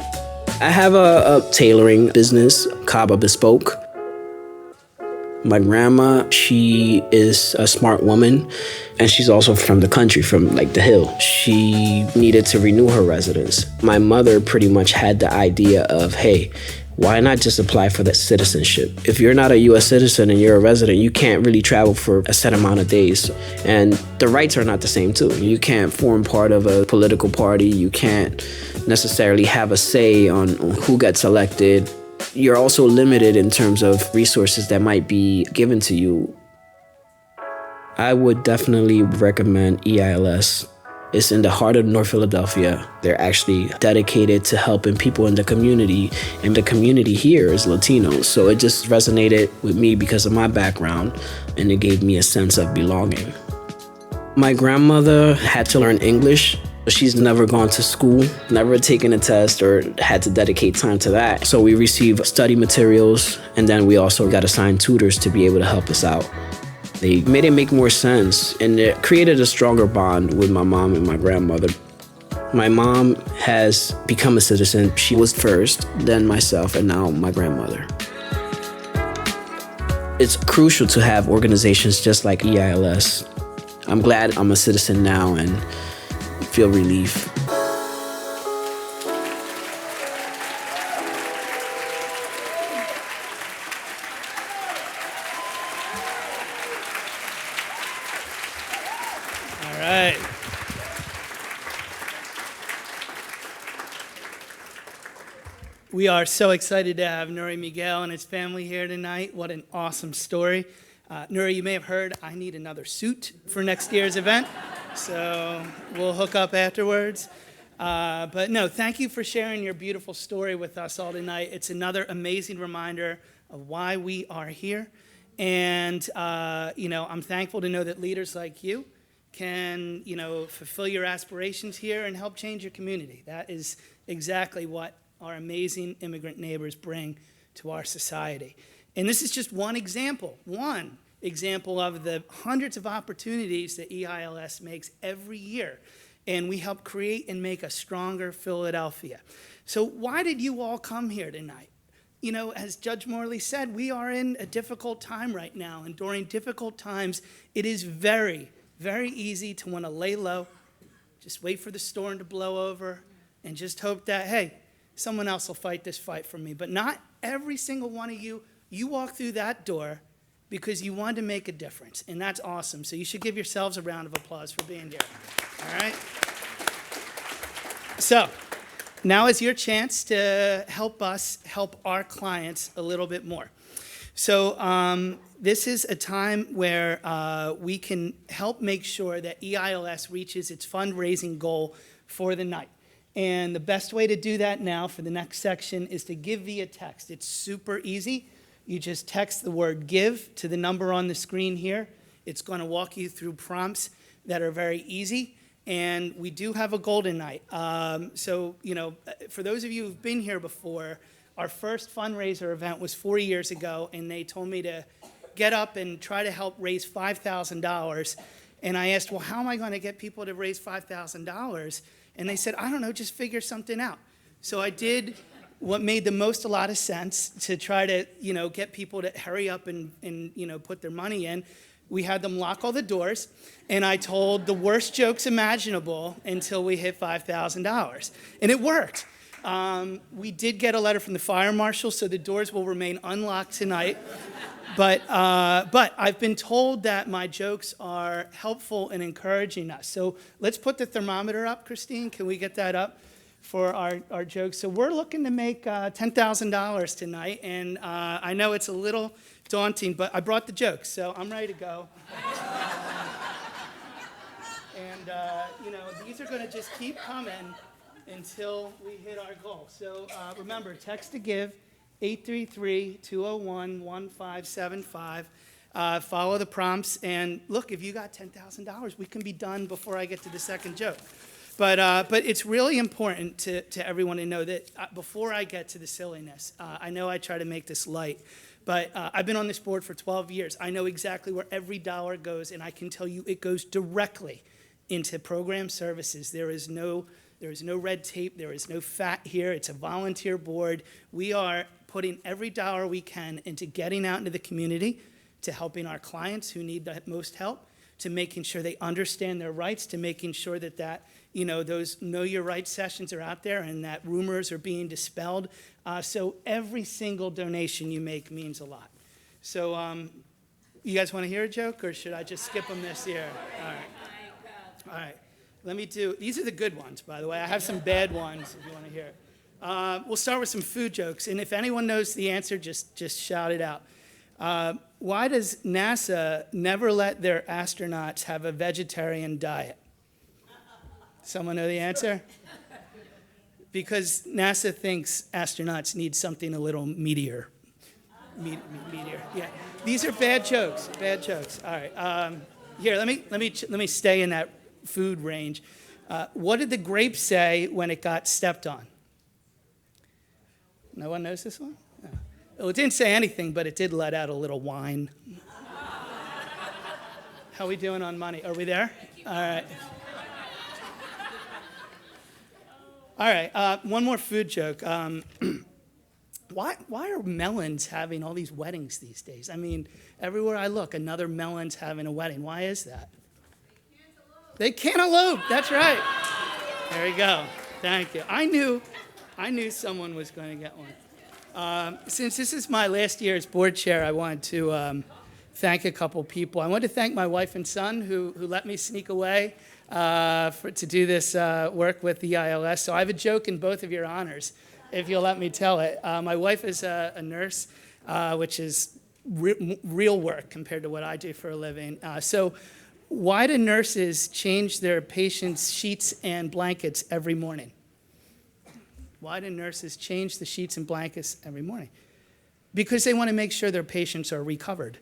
I have a tailoring business, Caba Bespoke. My grandma, she is a smart woman, and she's also from the country, from like the hill. She needed to renew her residence. My mother pretty much had the idea of, hey, why not just apply for that citizenship? If you're not a US citizen and you're a resident, you can't really travel for a set amount of days. And the rights are not the same too. You can't form part of a political party. You can't necessarily have a say on who gets elected. You're also limited in terms of resources that might be given to you. I would definitely recommend EILS. It's in the heart of North Philadelphia. They're actually dedicated to helping people in the community, and the community here is Latino. So it just resonated with me because of my background, and it gave me a sense of belonging. My grandmother had to learn English. She's never gone to school, never taken a test or had to dedicate time to that. So we received study materials, and then we also got assigned tutors to be able to help us out. They made it make more sense, and it created a stronger bond with my mom and my grandmother. My mom has become a citizen. She was first, then myself, and now my grandmother. It's crucial to have organizations just like EILS. I'm glad I'm a citizen now and feel relief. All right. We are so excited to have Neury Miguel and his family here tonight. What an awesome story. Neury, you may have heard I need another suit for next year's event, so we'll hook up afterwards. But no, thank you for sharing your beautiful story with us all tonight. It's another amazing reminder of why we are here. And, I'm thankful to know that leaders like you can, fulfill your aspirations here and help change your community. That is exactly what our amazing immigrant neighbors bring to our society. And this is just one example of the hundreds of opportunities that EILS makes every year. And we help create and make a stronger Philadelphia. So why did you all come here tonight? As Judge Morley said, we are in a difficult time right now. And during difficult times, it is very, very easy to want to lay low Just wait for the storm to blow over and just hope that, hey, someone else will fight this fight for me. But not every single one of you, you walk through that door because you wanted to make a difference, and that's awesome. So you should give yourselves a round of applause for being here, all right? So now is your chance to help us help our clients a little bit more. So this is a time where we can help make sure that EILS reaches its fundraising goal for the night. And the best way to do that now for the next section is to give via text. It's super easy. You just text the word give to the number on the screen here. It's going to walk you through prompts that are very easy. And we do have a golden night. So, you know, for those of you who've been here before, our first fundraiser event was 4 years ago, and they told me to get up and try to help raise $5,000. And I asked, well, how am I going to get people to raise $5,000? And they said, I don't know, just figure something out. So I did what made a lot of sense to try to, you know, get people to hurry up and you know, put their money in. We had them lock all the doors, and I told the worst jokes imaginable until we hit $5,000. And it worked. We did get a letter from the fire marshal, so the doors will remain unlocked tonight. But I've been told that my jokes are helpful in encouraging us. So let's put the thermometer up, Christine. Can we get that up for our jokes? So we're looking to make $10,000 tonight, and I know it's a little daunting, but I brought the jokes, so I'm ready to go. And, you know, these are going to just keep coming until we hit our goal. So remember, text to give, 833-201-1575. Follow the prompts, and look, if you got $10,000, we can be done before I get to the second joke. But it's really important to everyone to know that before I get to the silliness, I know I try to make this light, but I've been on this board for 12 years. I know exactly where every dollar goes, and I can tell you it goes directly into program services. There is no red tape. There is no fat here. It's a volunteer board. We are putting every dollar we can into getting out into the community, to helping our clients who need the most help, to making sure they understand their rights, to making sure that you know, those Know Your Rights sessions are out there and that rumors are being dispelled. So every single donation you make means a lot. So you guys want to hear a joke, or should I just skip them this year? All right. All right. Let me do, these are the good ones, by the way. I have some bad ones if you want to hear it. We'll start with some food jokes, and if anyone knows the answer, just shout it out. Why does NASA never let their astronauts have a vegetarian diet? Someone know the answer? Because NASA thinks astronauts need something a little meatier. Meatier, yeah. These are bad jokes, bad jokes. All right, here, let me stay in that food range. What did the grape say when it got stepped on? No one knows this one? No. Well, it didn't say anything, but it did let out a little whine. How are we doing on money? Are we there? All right. All right, one more food joke. Why are melons having all these weddings these days? I mean, everywhere I look, another melon's having a wedding. Why is that? They cantaloupe. That's right. There you go. Thank you. I knew someone was going to get one. Since this is my last year as board chair, I wanted to thank a couple people. I want to thank my wife and son who let me sneak away to do this work with the EILS. So I have a joke in both of your honors, if you'll let me tell it. My wife is a nurse, which is real work compared to what I do for a living. So why do nurses change their patients' sheets and blankets every morning? Why do nurses change the sheets and blankets every morning? Because they want to make sure their patients are recovered.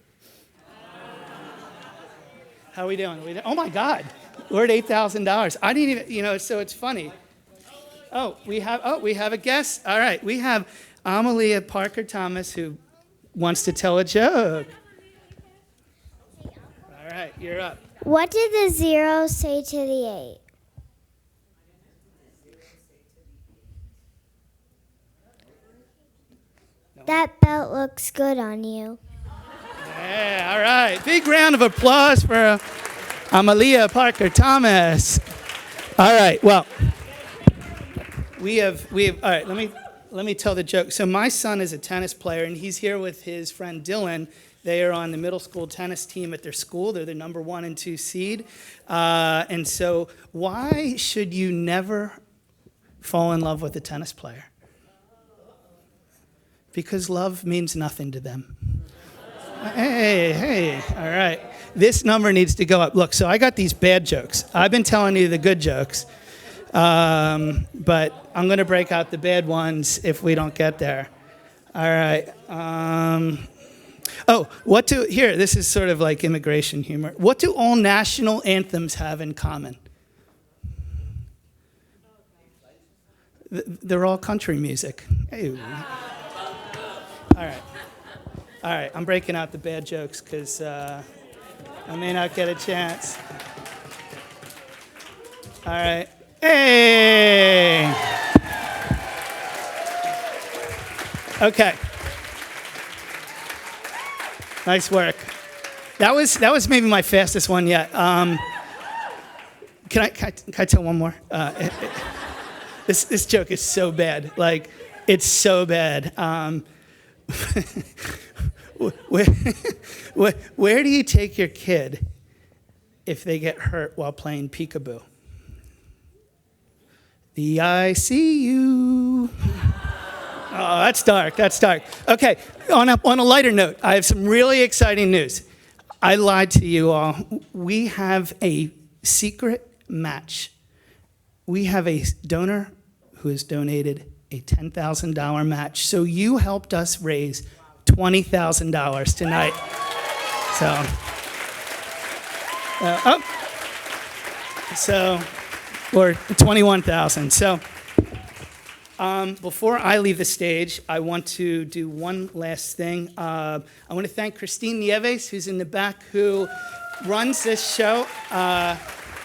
How are we doing? Oh my God, we're at $8,000. I didn't even, so it's funny. We have a guest. All right, we have Amalia Parker Thomas who wants to tell a joke. All right, you're up. What did the 0 say to the 8? That belt looks good on you. Yeah, all right. Big round of applause for Amalia Parker Thomas. All right, well, we have, all right, let me tell the joke. So my son is a tennis player, and he's here with his friend Dylan. They are on the middle school tennis team at their school. They're the number 1 and 2 seed. And so why should you never fall in love with a tennis player? Because love means nothing to them. Hey, all right. This number needs to go up. Look, so I got these bad jokes. I've been telling you the good jokes, but I'm going to break out the bad ones if we don't get there. All right. This is sort of like immigration humor. What do all national anthems have in common? They're all country music. Hey. All right, I'm breaking out the bad jokes because I may not get a chance. All right. Hey! Okay. Nice work. That was maybe my fastest one yet. Can I tell one more? This joke is so bad. Like, it's so bad. Where do you take your kid if they get hurt while playing peekaboo? The ICU. Oh, that's dark. Okay, on a lighter note, I have some really exciting news. I lied to you all. We have a secret match. We have a donor who has donated a $10,000 match. So you helped us raise $20,000 tonight. Or 21,000. So before I leave the stage, I want to do one last thing. I want to thank Christine Nieves, who's in the back, who runs this show.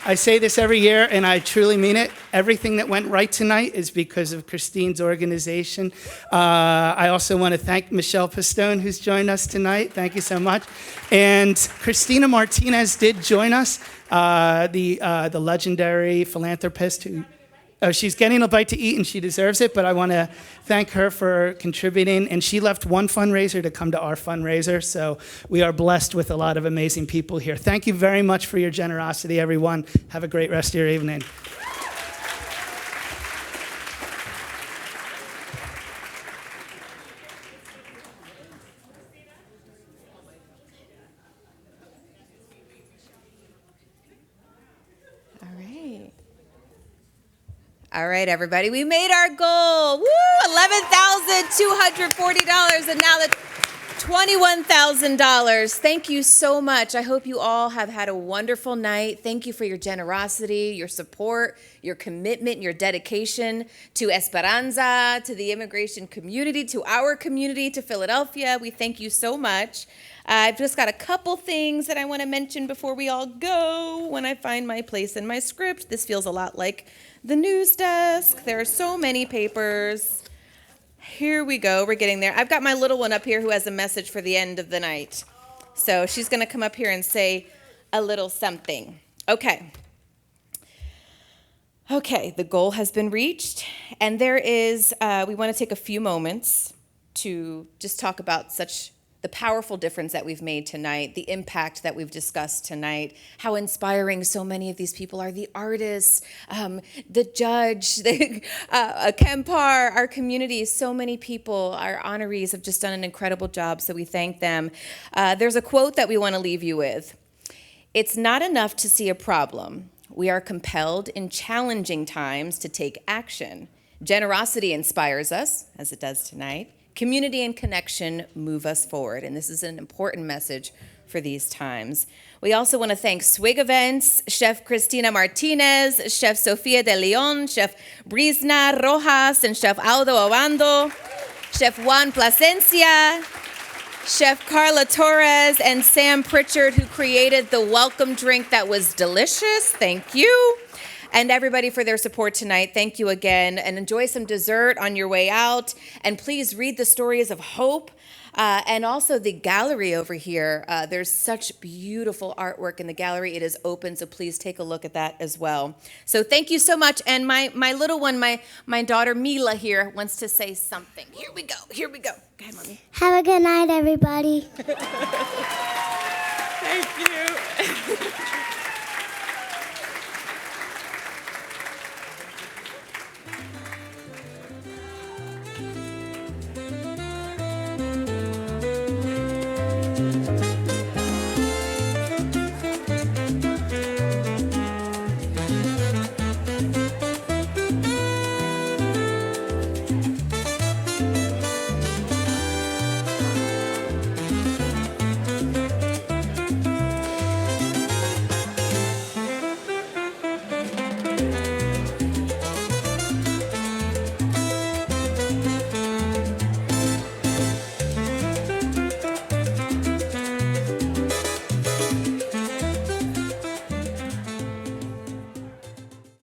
I say this every year, and I truly mean it. Everything that went right tonight is because of Christine's organization. I also want to thank Michelle Pistone, who's joined us tonight. Thank you so much. And Christina Martinez did join us, the legendary philanthropist who... Oh, she's getting a bite to eat, and she deserves it, but I want to thank her for contributing. And she left one fundraiser to come to our fundraiser, so we are blessed with a lot of amazing people here. Thank you very much for your generosity, everyone. Have a great rest of your evening. All right, everybody, we made our goal. Woo! $11,240, and now the $21,000. Thank you so much. I hope you all have had a wonderful night. Thank you for your generosity, your support, your commitment, your dedication to Esperanza, to the immigration community, to our community, to Philadelphia. We thank you so much. I've just got a couple things that I want to mention before we all go when I find my place in my script. This feels a lot like the news desk. There are so many papers. Here we go. We're getting there. I've got my little one up here who has a message for the end of the night. So she's going to come up here and say a little something. Okay, the goal has been reached. And there is, we want to take a few moments to just talk about the powerful difference that we've made tonight, the impact that we've discussed tonight, how inspiring so many of these people are, the artists, the judge, Kempar, our community, so many people, our honorees have just done an incredible job, so we thank them. There's a quote that we want to leave you with. It's not enough to see a problem. We are compelled in challenging times to take action. Generosity inspires us, as it does tonight. Community and connection move us forward, and this is an important message for these times. We also want to thank Swig Events, Chef Cristina Martinez, Chef Sofia de Leon, Chef Brizna Rojas, and Chef Aldo Obando, Chef Juan Plasencia, Chef Carla Torres, and Sam Pritchard, who created the welcome drink that was delicious. Thank you. and everybody for their support tonight. Thank you again, and enjoy some dessert on your way out. And please read the stories of hope. And also the gallery over here. There's such beautiful artwork in the gallery. It is open, so please take a look at that as well. So thank you so much. And my little one, my daughter Mila here, wants to say something. Here we go. Go ahead, Mommy. Have a good night, everybody. Thank you.